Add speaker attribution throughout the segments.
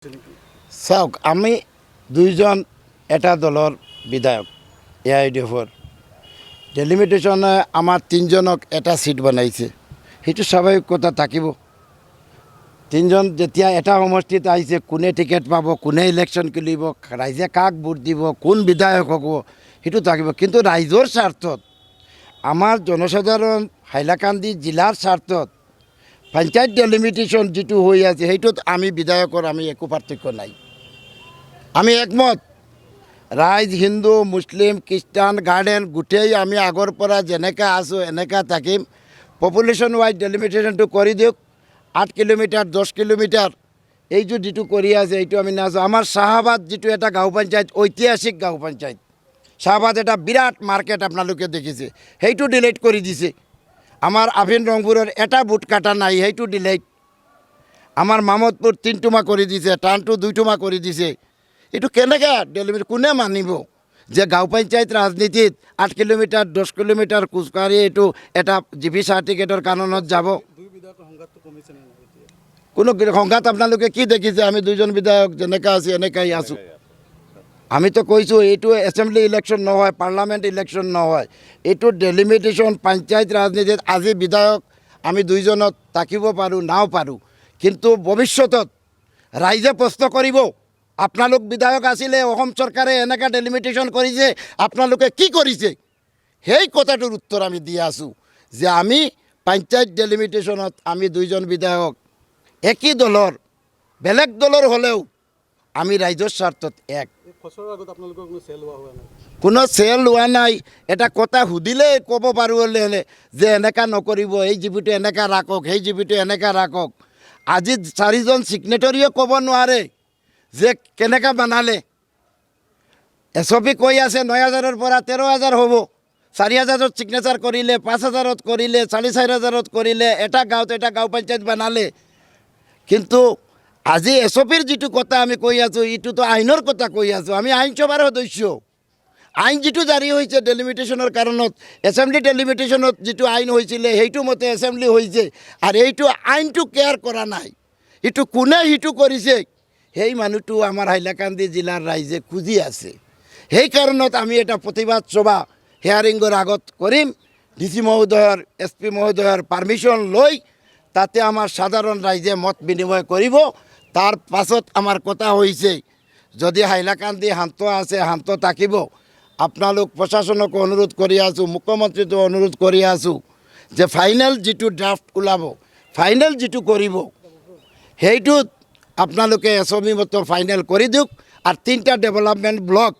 Speaker 1: চাওক আমি দুইজন এটা দলৰ বিধায়ক এআইডিএফৰ ডেলিমিটেশ্যনে আমাৰ তিনিজনক এটা সিট বনাইছে, সেইটো স্বাভাৱিক কথা থাকিব। তিনিজন যেতিয়া এটা সমষ্টিত আহিছে, কোনে টিকেট পাব, কোনে ইলেকশ্যন খেলিব, ৰাইজে কাক ভোট দিব, কোন বিধায়ক হ'ব, সেইটো থাকিব। কিন্তু ৰাইজৰ স্বাৰ্থত, আমাৰ জনসাধাৰণ হাইলাকান্দি জিলাৰ স্বাৰ্থত পঞ্চায়ত ডেলিমিটেশ্যন যিটো হৈ আছে, সেইটোত আমি বিধায়কৰ আমি একো পাৰ্থক্য নাই। আমি একমত, ৰাইজ হিন্দু মুছলিম খ্ৰীষ্টান গাৰ্ডেন গোটেই আমি আগৰ পৰা যেনেকৈ আছোঁ এনেকৈ থাকিম। পপুলেশ্যন ৱাইজ ডেলিমিটেশ্যনটো কৰি দিয়ক, 8 কিলোমিটাৰ 10 কিলোমিটাৰ এইটো যিটো কৰি আছে এইটো আমি নাচাওঁ। আমাৰ চাহাবাদ যিটো এটা গাঁও পঞ্চায়ত, ঐতিহাসিক গাঁও পঞ্চায়ত, চাহাবাদ এটা বিৰাট মাৰ্কেট আপোনালোকে দেখিছে, সেইটো ডিলেট কৰি দিছে। আমাৰ আভিন ৰংপুৰৰ এটা বুট কাটা নাই, সেইটো ডিলেট। আমাৰ মামদপুৰ 3 টুমা কৰি দিছে, টানটো 2 টুমা কৰি দিছে। এইটো কেনেকৈ ডেলিমিট কোনে মানিব যে গাঁও পঞ্চায়ত ৰাজনীতিত 8 কিলোমিটাৰ 10 কিলোমিটাৰ খোজকাঢ়ি এইটো এটা জিপি চাৰ্টিফিকেটৰ কাৰণত যাব? কোনো সংঘাত আপোনালোকে কি দেখিছে? আমি দুইজন বিধায়ক যেনেকৈ আছোঁ এনেকৈ আছোঁ। আমিতো কৈছোঁ এইটো এছেম্বলি ইলেকশ্যন নহয়, পাৰ্লামেণ্ট ইলেকশ্যন নহয়, এইটো ডেলিমিটেশ্যন পঞ্চায়ত ৰাজনীতিত। আজি বিধায়ক আমি দুইজনত থাকিব পাৰোঁ নাও পাৰোঁ, কিন্তু ভৱিষ্যতত ৰাইজে প্ৰশ্ন কৰিব, আপোনালোক বিধায়ক আছিলে, অসম চৰকাৰে এনেকৈ ডেলিমিটেশ্যন কৰিছে, আপোনালোকে কি কৰিছে? সেই কথাটোৰ উত্তৰ আমি দি আছোঁ যে আমি পঞ্চায়ত ডেলিমিটেশ্যনত আমি দুইজন বিধায়ক একই দলৰ, বেলেগ দলৰ হ'লেও আমি ৰাইজৰ স্বাৰ্থত এক। কোনো চেল লোৱা নাই। এটা কথা সুধিলে ক'ব পাৰোঁ হ'লে যে এনেকুৱা নকৰিব, এই জিপিটো এনেকৈ ৰাখক, সেই জিপিটো এনেকৈ ৰাখক। আজি 4জন ছিগনেটৰীয়ে ক'ব নোৱাৰে যে কেনেকৈ বনালে। এছপি কৈ আছে 9,000-ৰ পৰা 13,000 হ'ব। 4,000-ত ছিগনেচাৰ কৰিলে, 5,000-ত কৰিলে, 4,500-ত কৰিলে, এটা গাঁৱত এটা গাঁও পঞ্চায়ত বনালে। কিন্তু আজি এছপিৰ যিটো কথা আমি কৈ আছোঁ, এইটোতো আইনৰ কথা কৈ আছোঁ। আমি আইনসভাৰ সদস্য। আইন যিটো জাৰি হৈছে ডেলিমিটেশ্যনৰ কাৰণত, এছেম্বলি ডেলিমিটেশ্যনত যিটো আইন হৈছিলে সেইটো মতে এছেম্বলি হৈছে, আৰু এইটো আইনটো কেয়াৰ কৰা নাই। এইটো কোনে সিটো কৰিছে, সেই মানুহটো আমাৰ হাইলাকান্দি জিলাৰ ৰাইজে খুজি আছে। সেই কাৰণত আমি এটা প্ৰতিবাদ সভা হিয়াৰিঙৰ আগত কৰিম। DC মহোদয়ৰ, SP মহোদয়ৰ পাৰ্মিশ্যন লৈ তাতে আমাৰ সাধাৰণ ৰাইজে মত বিনিময় কৰিব। তাৰ পাছত আমাৰ কথা হৈছে, যদি হাইলাকান্দি শান্ত আছে, শান্ত থাকিব। আপোনালোক প্ৰশাসনক অনুৰোধ কৰি আছোঁ, মুখ্যমন্ত্ৰীটো অনুৰোধ কৰি আছোঁ যে ফাইনেল যিটো ড্ৰাফ্ট ওলাব, ফাইনেল যিটো কৰিব, সেইটোত আপোনালোকে এছমি মতো ফাইনেল কৰি দিয়ক। আৰু 3টা ডেভেলপমেণ্ট ব্লক,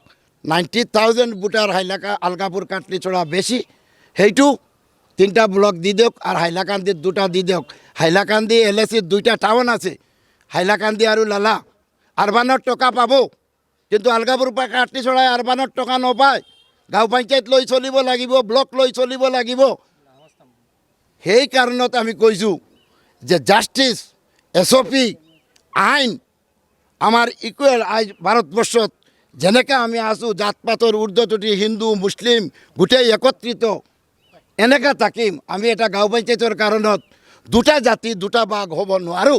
Speaker 1: 90,000 ভোটাৰ আলগাপুৰ কাটলিচৰা বেছি, সেইটো 3টা ব্লক দি দিয়ক। আৰু হাইলাকান্দিত 2টা দি দিয়ক। হাইলাকান্দি LACত 2টা টাউন আছে, হাইলাকান্দি আৰু লালা। আৰবানৰ টকা পাব, কিন্তু আলগাপুৰ পৰা কাটলিচৰাই আৰবানৰ টকা নাপায়। গাঁও পঞ্চায়ত লৈ চলিব লাগিব, ব্লক লৈ চলিব লাগিব। সেই কাৰণত আমি কৈছোঁ যে জাষ্টিছ, SOP, আইন আমাৰ ইকুৱেল। ভাৰতবৰ্ষত যেনেকৈ আমি আছোঁ, জাত পাতৰ ঊৰ্ধত উঠি হিন্দু মুছলিম গোটেই একত্ৰিত এনেকৈ থাকিম। আমি এটা গাঁও পঞ্চায়তৰ কাৰণত 2টা জাতি 2টা ভাগ হ'ব নোৱাৰোঁ।